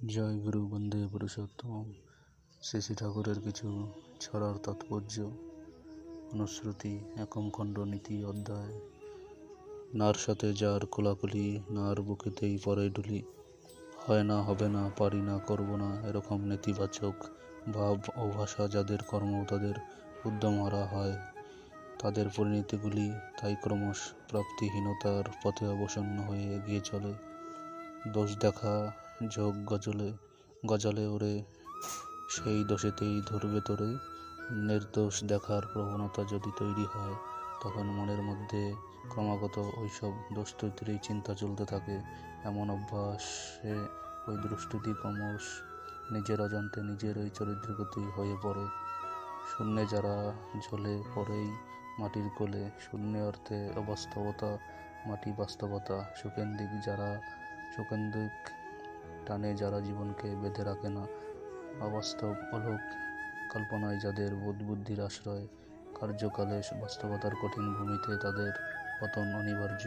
জয় গুরু বন্দে পুরুষোত্তম। শ্রী ঠাকুরের কিছু ছড়ার তাৎপর্য অনুশ্রুতি। একম খণ্ড নীতি অধ্যায়। নার সাথে যার কোলাকুলি, নার বুকেতেই পরে ঢুলি। হয় না, হবে না, পারি না, করব না, এরকম নেতিবাচক ভাব ও ভাষা যাদের কর্ম তাদের উদ্যম হারা হয়, তাদের পরিণতিগুলি তাই ক্রমশ প্রাপ্তিহীনতার পথে অবসন্ন হয়ে এগিয়ে চলে। দোষ দেখা ঝোঁক গজালে ওরে, সেই দোষেতেই ধরবে তোরে। নির্দোষ দেখার প্রবণতা যদি তৈরি হয়, তখন মনের মধ্যে ক্রমাগত ওইসব দোষ তৈরিরই চিন্তা চলতে থাকে। এমন অভ্যাসে ওই দুষ্টুটি ক্রমশ নিজের অজান্তে নিজের ওই চরিত্রগতি হয়ে পড়ে। শূন্যে যারা ঝোলে পড়েই মাটির কোলে, শূন্য অর্থে অবাস্তবতা, মাটি বাস্তবতা। সুকেন্দ্রিক টানে যারা জীবনকে বেঁধে রাখে না, অবাস্তব অলোক কল্পনায় যাদের বোধবুদ্ধির আশ্রয়, কার্যকালে বাস্তবতার কঠিন ভূমিতে তাদের পতন অনিবার্য।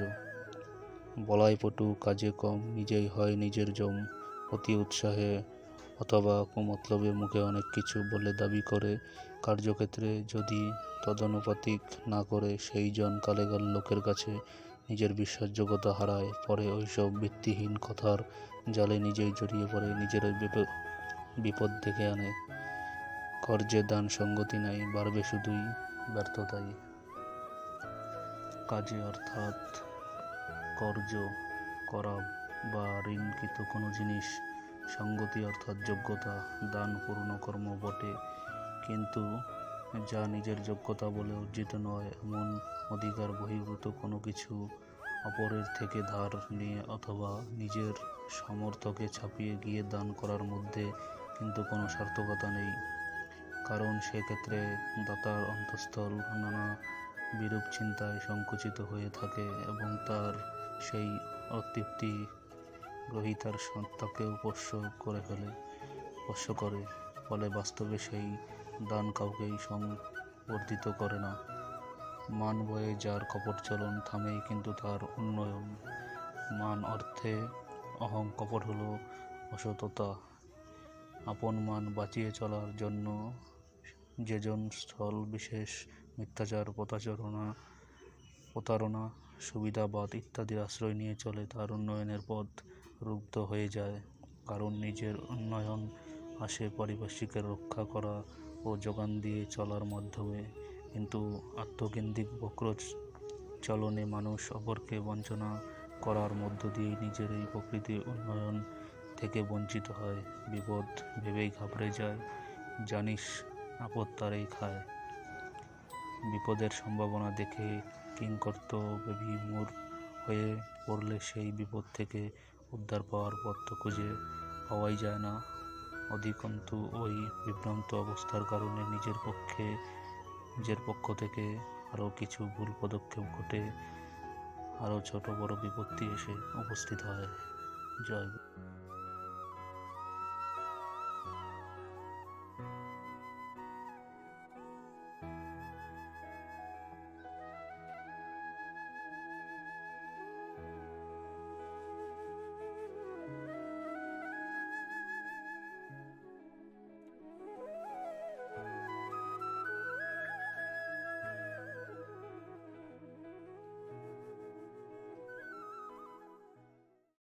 বলাই পটু, কাজে কম, নিজেই হয় নিজের জম। অতি উৎসাহে অথবা কুমতলবে মুখে অনেক কিছু বলে দাবি করে, কার্যক্ষেত্রে যদি তদনুপাতিক না করে, সেই জন কালেগাল লোকের কাছে নিজের বিশ্বাসযোগ্যতা হারায়। পরে ওইসব ভিত্তিহীন কথার জালে নিজেই জড়িয়ে পড়ে, নিজেরই বিপদ ডেকে আনে। কর্যে দান সঙ্গতি নাই, বাড়বে শুধুই ব্যর্থতাই। কাজে অর্থাৎ কর্য করা বা ঋণকৃত কোনো জিনিস, সঙ্গতি অর্থাৎ যোগ্যতা। দান পূর্ণ কর্ম বটে, কিন্তু যা নিজের যোগ্যতা বলে অর্জিত নয়, এমন অধিকার বহির্ভূত কোনো কিছু অপরের থেকে ধার নিয়ে অথবা নিজের সামর্থ্যকে ছাপিয়ে গিয়ে দান করার মধ্যে কিন্তু কোনো সার্থকতা নেই। কারণ সেক্ষেত্রে দাতার অন্তঃস্থল নানা বিরূপ চিন্তায় সংকুচিত হয়ে থাকে এবং তার সেই অতৃপ্তি গ্রহীতার সত্তাকেও স্পর্শ করে। ফলে বাস্তবে সেই দান কাউকেই সংবর্ধিত করে না। মান ভয়ে যার কপট চলন, থামেই কিন্তু তার উন্নয়ন। মান অর্থে অহং, কপট হলো অসততা। আপন মান বাঁচিয়ে চলার জন্য যেজন স্থল বিশেষ মিথ্যাচার, প্রতারণা, সুবিধাবাদ ইত্যাদির আশ্রয় নিয়ে চলে, তার উন্নয়নের পথ রুদ্ধ হয়ে যায়। কারণ নিজের উন্নয়ন আসে পারিপার্শ্বিকের রক্ষা করা ও যোগান দিয়ে চলার মাধ্যমে, কিন্তু আত্মকেন্দ্রিক বক্র চলনে মানুষ অপরকে বঞ্চনা করার মধ্য দিয়ে নিজের এই প্রকৃতির উন্নয়ন থেকে বঞ্চিত হয়। বিপদ ভেবেই ঘাবড়ে যায়, জানিস আপদ তারেই খায়। বিপদের সম্ভাবনা দেখে কিংকর্তব্যবিমূঢ় হয়ে পড়লে সেই বিপদ থেকে উদ্ধার পাওয়ার পথ তো খুঁজে পাওয়াই যায় না। অধিকন্তু ওই বিভ্রান্ত অবস্থার কারণে নিজের পক্ষ থেকে আরও কিছু ভুল পদক্ষেপ ঘটে আরও ছোট বড় বিপত্তি এসে উপস্থিত হয়। জয় গুরু।